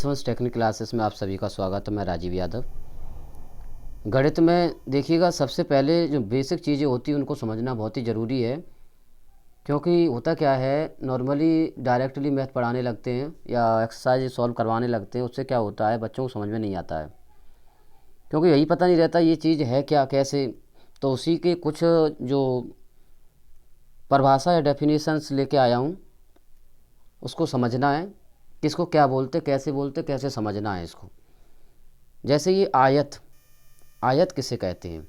वंश technique classes में आप सभी का स्वागत है। मैं राजीव यादव। गणित में देखिएगा, सबसे पहले जो बेसिक चीज़ें होती हैं उनको समझना बहुत ही ज़रूरी है। क्योंकि होता क्या है, नॉर्मली डायरेक्टली मैथ पढ़ाने लगते हैं या एक्सरसाइज सॉल्व करवाने लगते हैं, उससे क्या होता है बच्चों को समझ में नहीं आता है, क्योंकि यही पता नहीं रहता ये चीज़ है क्या, कैसे। तो उसी के कुछ जो परिभाषा या डेफिनेशंस लेके आया हूँ, उसको समझना है, किसको क्या बोलते, कैसे समझना है इसको। जैसे ये आयत, आयत किसे कहते हैं?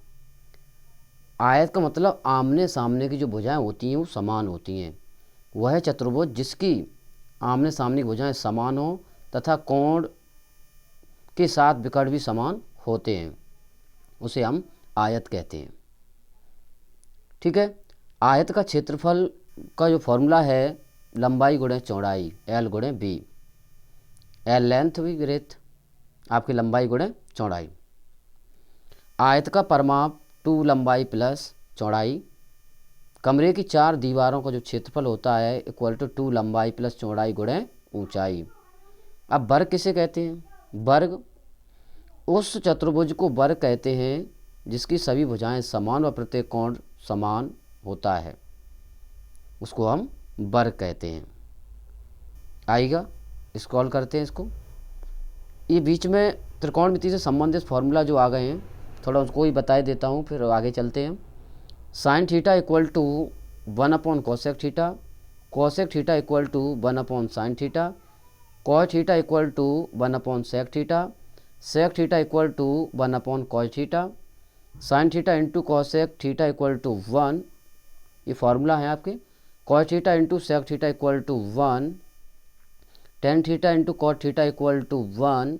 आयत का मतलब आमने सामने की जो भुजाएं होती हैं वो समान होती हैं। वह है चतुर्भुज जिसकी आमने सामने की भुजाएं समान हो तथा कोण के साथ विकर्ण भी समान होते हैं, उसे हम आयत कहते हैं। ठीक है। आयत का क्षेत्रफल का जो फॉर्मूला है, लंबाई गुणे चौड़ाई, एल गुणे बी। एल लेंथ भी ब्रेथ, आपकी लंबाई गुणे चौड़ाई। आयत का परिमाप 2 लंबाई प्लस चौड़ाई। कमरे की 4 दीवारों का जो क्षेत्रफल होता है इक्वल टू 2 लंबाई प्लस चौड़ाई गुणे ऊंचाई। अब वर्ग किसे कहते हैं? वर्ग उस चतुर्भुज को वर्ग कहते हैं जिसकी सभी भुजाएं समान व प्रत्येक कोण समान होता है, उसको हम वर्ग कहते हैं। आएगा, स्क्रॉल करते हैं इसको। ये बीच में त्रिकोणमिति से संबंधित फॉर्मूला जो आ गए हैं, थोड़ा उसको ही बता देता हूँ, फिर आगे चलते हैं। Sine theta equal to 1 upon cosec theta, cosec theta equal to 1 upon sine theta, cos theta equal to 1 upon sec theta, sec theta equal to 1 upon cos theta, sine theta into cosec theta equal to 1। ये formula है आपके। Cos theta into sec theta equal to 1, tan theta into cot theta equal to 1,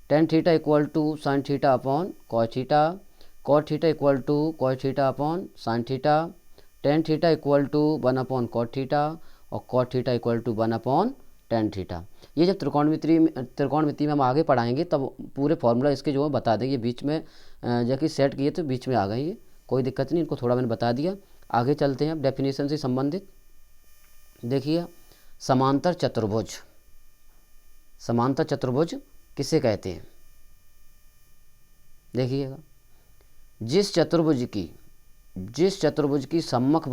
tan theta equal to sine theta upon cos theta, cot theta equal to cos theta upon sine theta, tan theta equal to 1 upon cot theta और cot theta equal to 1 upon tan theta. ये जब त्रिकोणमिति में हम आगे पढ़ाएंगे तब पूरे formula इसके जो है बता देंगे। बीच में जबकि सेट किए तो बीच में आ गए, ये कोई दिक्कत नहीं, इनको थोड़ा मैंने बता दिया। आगे चलते हैं अब डेफिनेशन से संबंधित। देखिए, समांतर चतुर्भुज, समांतर चतुर्भुज किसे कहते हैं? देखिएगा, जिस चतुर्भुज की सम्मुख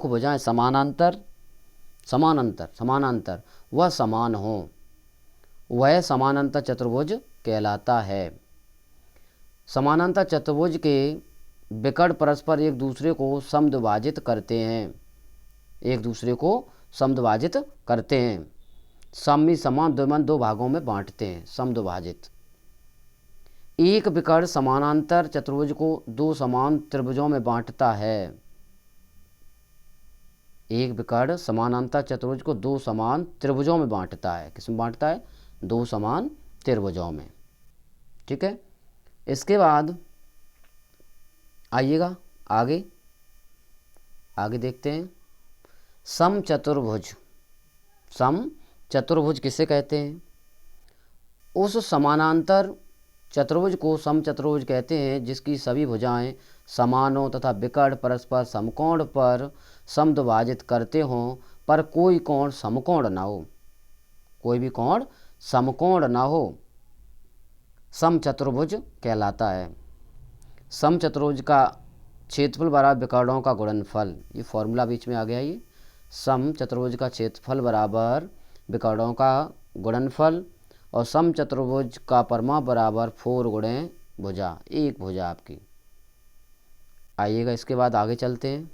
भुजाएं समानांतर वह समान हो, वह समानांतर चतुर्भुज कहलाता है। समानांतर चतुर्भुज के विकर्ण परस्पर एक दूसरे को समद्विभाजित करते हैं, समी समान द्विमन 2 भागों में बांटते हैं, समद्विभाजित। एक विकर्ण समानांतर चतुर्भुज को 2 समान त्रिभुजों में बांटता है। एक विकर्ण समानांतर चतुर्भुज को 2 समान त्रिभुजों में बांटता है। किसमें बांटता है? 2 समान त्रिभुजों में। ठीक है। इसके बाद आइएगा आगे देखते हैं। समचतुर्भुज किसे कहते हैं? उस समानांतर चतुर्भुज को समचतुर्भुज कहते हैं जिसकी सभी भुजाएं समान हो तथा विकर्ण परस्पर समकोण पर समद्विभाजित करते हों, पर कोई कोण समकोण न हो, कोई भी कोण समकोण न हो, समचतुर्भुज कहलाता है। समचतुर्भुज का क्षेत्रफल बराबर विकर्णों का गुणनफल, ये फॉर्मूला बीच में आ गया। ये समचतुर्भुज का क्षेत्रफल बराबर विकर्णों का गुणनफल और समचतुर्भुज का परिमाप बराबर 4 गुणे भुजा, एक भुजा आपकी। आइएगा, इसके बाद आगे चलते हैं।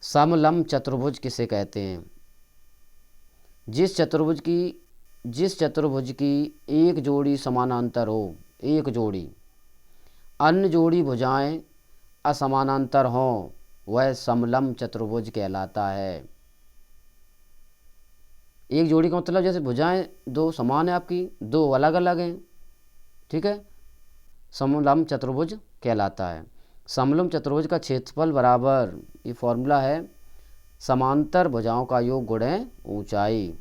समलंब चतुर्भुज किसे कहते हैं? जिस चतुर्भुज की एक जोड़ी समानांतर हो, एक जोड़ी, अन्य जोड़ी भुजाएं असमानांतर हों, वह समलंब चतुर्भुज कहलाता है। एक जोड़ी का मतलब जैसे भुजाएं 2 समान है आपकी, 2 अलग अलग हैं। ठीक है, समलंब चतुर्भुज कहलाता है। समलंब चतुर्भुज का क्षेत्रफल बराबर, ये फॉर्मूला है, समांतर भुजाओं का योग गुणे ऊंचाई।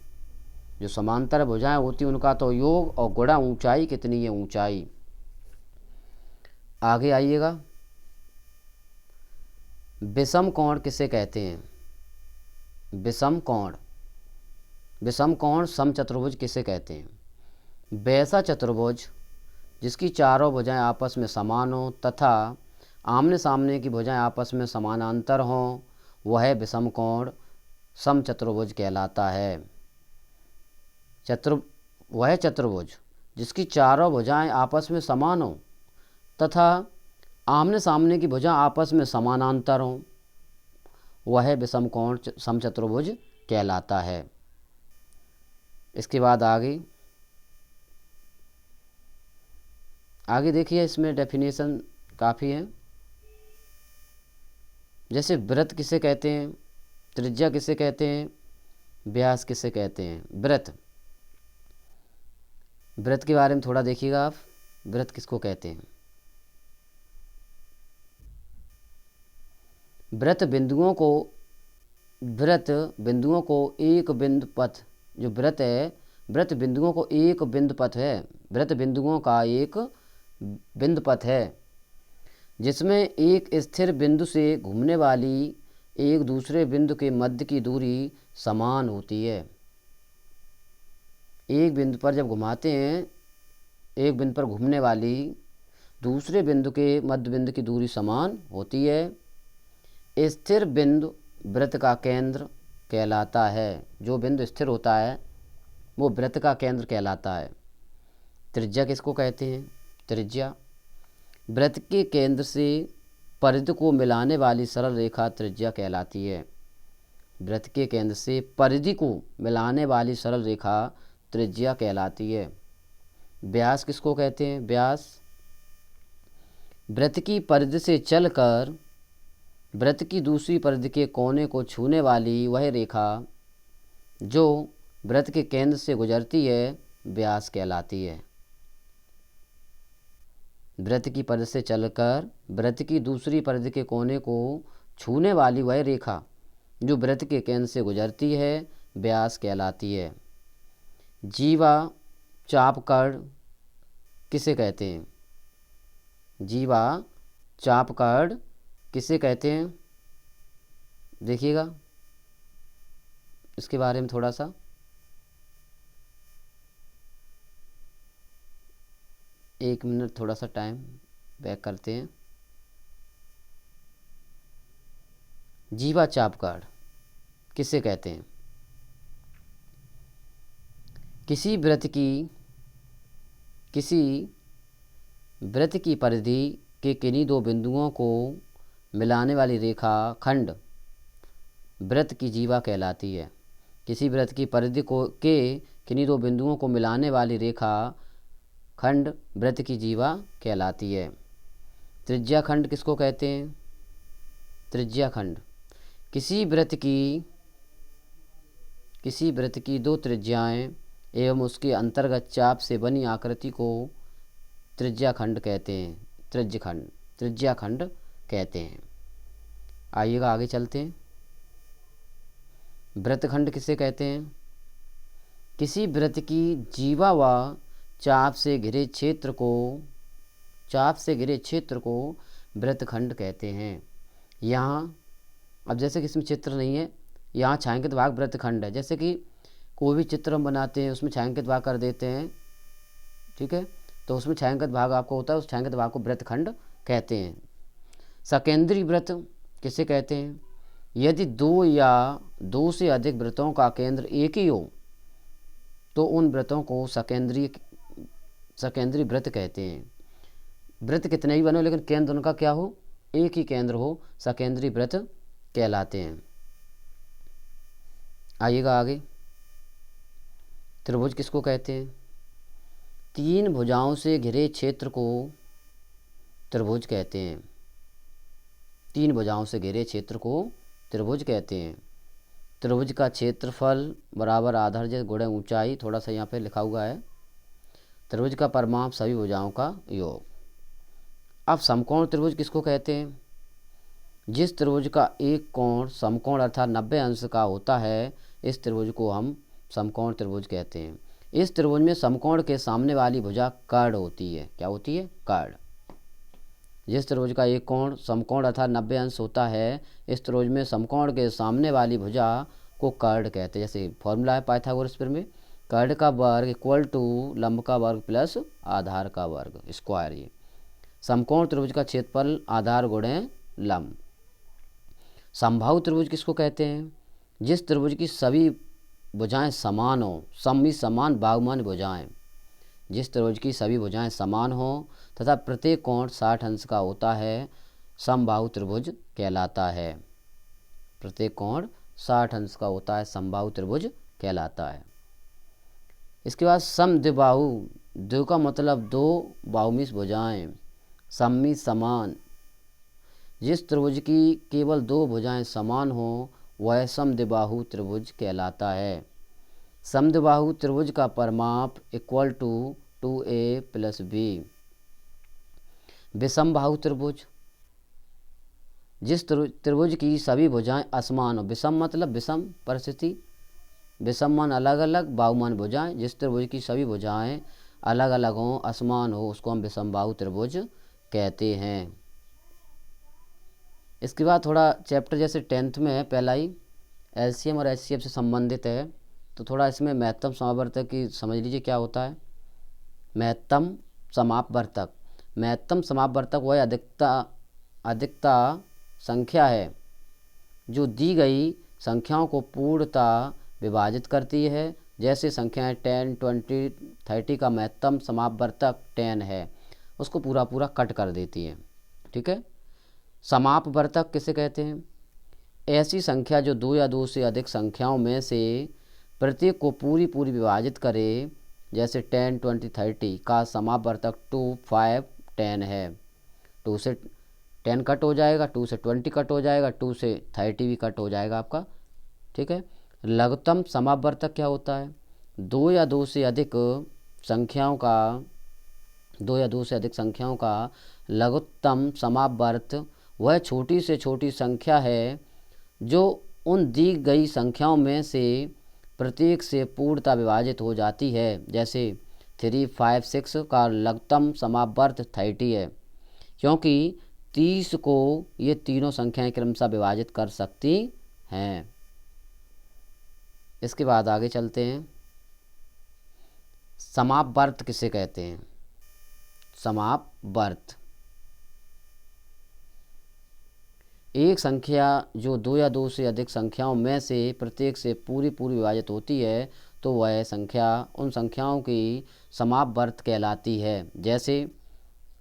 जो समांतर भुजाएं होती हैं उनका तो योग और गुणा ऊंचाई कितनी है, ऊंचाई। आगे आइएगा, विषम कोण किसे कहते हैं? विषम कोण विषम कोण समचतुर्भुज किसे कहते हैं? वैसा चतुर्भुज जिसकी चारों भुजाएं आपस में समान हों तथा आमने सामने की भुजाएं आपस में समानांतर हों, वह विषम कोण समचतुर्भुज कहलाता है। वह चतुर्भुज जिसकी चारों भुजाएं आपस में समान हों तथा आमने सामने की भुजा आपस में समानांतर हों, वह विषम कोण समचतुर्भुज कहलाता है। इसके बाद आगे देखिए, इसमें डेफिनेशन काफ़ी है। जैसे वृत्त किसे कहते हैं, त्रिज्या किसे कहते हैं, व्यास किसे कहते हैं। वृत्त के बारे में थोड़ा देखिएगा आप। वृत्त किसको कहते हैं? वृत्त बिंदुओं को एक बिंदु पथ, जो वृत्त है, वृत्त बिंदुओं को एक बिंदु पथ है। वृत्त बिंदुओं का एक बिंदु पथ है जिसमें एक स्थिर बिंदु से घूमने वाली एक दूसरे बिंदु के मध्य की दूरी समान होती है। एक बिंदु पर जब घुमाते हैं, एक बिंदु पर घूमने वाली दूसरे बिंदु के मध्य बिंदु की दूरी समान होती है। स्थिर बिंदु वृत्त का केंद्र कहलाता है। जो बिंदु स्थिर होता है वो वृत्त का केंद्र कहलाता है। त्रिज्या किसको कहते हैं? त्रिज्या वृत्त के केंद्र से परिधि को मिलाने वाली सरल रेखा त्रिज्या कहलाती है। वृत्त के केंद्र से परिधि को मिलाने वाली सरल रेखा त्रिज्या कहलाती है। व्यास किसको कहते हैं? व्यास वृत्त की परिधि से चलकर वृत्त की दूसरी परिधि के कोने को छूने वाली वह रेखा जो वृत्त के केंद्र से गुजरती है, व्यास कहलाती है। वृत्त की परिधि से चलकर वृत्त की दूसरी परिधि के कोने को छूने वाली वह रेखा जो वृत्त के केंद्र से गुजरती है, व्यास कहलाती है। जीवा चापकड़ किसे कहते हैं? जीवा चापकड़ किसे कहते हैं? देखिएगा इसके बारे में थोड़ा सा। एक मिनट थोड़ा सा टाइम बैक करते हैं। जीवा चापकड़ किसे कहते हैं? किसी वृत्त की परिधि के किन्हीं दो बिंदुओं को मिलाने वाली रेखा खंड वृत्त की जीवा कहलाती है। किसी वृत्त की परिधि के किन्हीं दो बिंदुओं को मिलाने वाली रेखा खंड वृत्त की जीवा कहलाती है। त्रिज्या खंड किसको कहते हैं? त्रिज्या खंड किसी वृत्त की दो त्रिज्याएं एवं उसके अंतर्गत चाप से बनी आकृति को त्रिज्या खंड कहते हैं। त्रिज्या खंड कहते हैं। आइएगा आगे चलते हैं। वृत्तखंड किसे कहते हैं? किसी वृत्त की जीवा व चाप से घिरे क्षेत्र को वृत्तखंड कहते हैं। यहाँ अब जैसे कि इसमें चित्र नहीं है, यहाँ छायांकित भाग वृत्तखंड है। जैसे कि कोई भी चित्र हम बनाते हैं उसमें छायांकित भाग कर देते हैं, ठीक है, तो उसमें छायांकित भाग आपको होता है, उस छायांकित भाग को वृत्तखंड कहते हैं। सकेंद्री वृत्त किसे कहते हैं? यदि दो या दो से अधिक वृत्तों का केंद्र एक ही हो तो उन वृत्तों को सकेंद्री वृत्त कहते हैं। वृत्त कितने ही बने लेकिन केंद्र उनका क्या हो? एक ही केंद्र हो, सकेंद्री वृत्त कहलाते हैं। आइएगा आगे। त्रिभुज किसको कहते हैं? तीन भुजाओं से घिरे क्षेत्र को त्रिभुज कहते हैं। तीन भुजाओं से घिरे क्षेत्र को त्रिभुज कहते हैं। त्रिभुज का क्षेत्रफल बराबर आधार गुणे ऊंचाई, थोड़ा सा यहाँ पे लिखा हुआ है। त्रिभुज का परिमाप सभी भुजाओं का योग। अब समकोण त्रिभुज किसको कहते हैं? जिस त्रिभुज का एक कोण समकोण अर्थात 90 अंश का होता है, इस त्रिभुज को हम समकोण त्रिभुज कहते हैं। इस त्रिभुज में समकोण के सामने वाली भुजा कर्ण होती है। क्या होती है? कर्ण। जिस त्रिभुज का एक कोण समकोण अर्थात 90 अंश होता है, इस त्रिभुज में समकोण के सामने वाली भुजा को कर्ड कहते हैं। जैसे फॉर्मूला है पाइथागोरस में, कर्ड का वर्ग इक्वल टू लंब का वर्ग प्लस आधार का वर्ग स्क्वायर। ये समकोण त्रिभुज का क्षेत्रफल आधार गुणे लंब। समबाहु त्रिभुज किसको कहते हैं? जिस त्रिभुज की सभी भुजाएं समान हो, समी समान बाहुमान भुजाएं। जिस त्रिभुज की सभी भुजाएं समान हो तथा प्रत्येक कोण 60 अंश का होता है, समबाहु त्रिभुज कहलाता है। प्रत्येक कोण 60 अंश का होता है, समबाहु त्रिभुज कहलाता है। इसके बाद समद्विबाहु, द्वि का मतलब दो बाहुमिश भुजाएं, सम्मी समान। जिस त्रिभुज की केवल दो भुजाएं समान हो वह समद्विबाहु त्रिभुज कहलाता है। समद्विबाहु त्रिभुज का परिमाप इक्वल टू 2a + b। विषमबाहु त्रिभुज, जिस त्रिभुज की सभी भुजाएं असमान हो, विषम मतलब विषम परिस्थिति, विषम मान अलग अलग, बाहुमान भुजाएं। जिस त्रिभुज की सभी भुजाएं अलग अलग हों, असमान हो, उसको हम विषमबाहु त्रिभुज कहते हैं। इसके बाद थोड़ा चैप्टर जैसे 10th में है पहला ही, एलसीएम और एचसीएफ से संबंधित है, तो थोड़ा इसमें महत्तम समापवर्तक की समझ लीजिए क्या होता है। महत्तम समापवर्तक, महत्तम समापवर्तक वह अधिकता संख्या है जो दी गई संख्याओं को पूर्णतः विभाजित करती है। जैसे संख्याएं 10, 20, 30 का महत्तम समापवर्तक 10 है, उसको पूरा पूरा कट कर देती है। ठीक है। समापवर्तक किसे कहते हैं? ऐसी संख्या जो दो या दो से अधिक संख्याओं में से प्रत्येक को पूरी पूरी विभाजित करे। जैसे 10, 20, 30 का समापवर्तक 2, 5, 10 है। 2 से 10 कट हो जाएगा, 2 से 20 कट हो जाएगा, 2 से 30 भी कट हो जाएगा आपका। ठीक है। लघुत्तम समापवर्तक क्या होता है? दो या दो से अधिक संख्याओं का लघुत्तम समापवर्त वह छोटी से छोटी संख्या है जो उन दी गई संख्याओं में से प्रत्येक से पूर्णतः विभाजित हो जाती है। जैसे 3, 5, 6 का लघुत्तम समापवर्त 30 है, क्योंकि 30 को ये तीनों संख्याएं क्रमशः विभाजित कर सकती हैं। इसके बाद आगे चलते हैं। समापवर्त किसे कहते हैं? समापवर्त एक संख्या जो दो या दो से अधिक संख्याओं में से प्रत्येक से पूरी पूरी विभाजित होती है, तो वह संख्या उन संख्याओं की समापवर्त कहलाती है। जैसे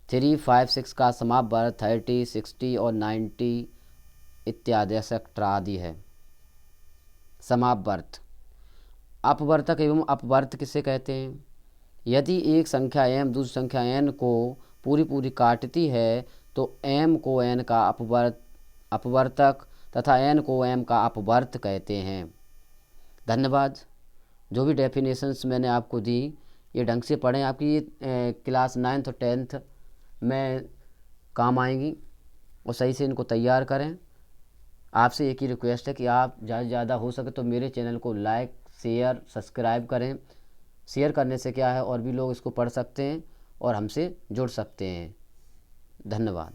3, 5, 6 का समापवर्त 30, 60 और 90 इत्यादि एक्सेट्रा आदि है। समापवर्त। अपवर्तक एवं अपवर्त किसे कहते हैं? यदि एक संख्या m दूसरी संख्या n को पूरी पूरी काटती है तो m को n का अपवर्तक तथा n को m का अपवर्त कहते हैं। धन्यवाद। जो भी डेफिनेशंस मैंने आपको दी ये ढंग से पढ़ें, आपकी ये क्लास 9th और 10th में काम आएंगी और सही से इनको तैयार करें। आपसे एक ही रिक्वेस्ट है कि आप ज़्यादा से ज़्यादा हो सके तो मेरे चैनल को लाइक, शेयर, सब्सक्राइब करें। शेयर करने से क्या है और भी लोग इसको पढ़ सकते हैं और हमसे जुड़ सकते हैं। धन्यवाद।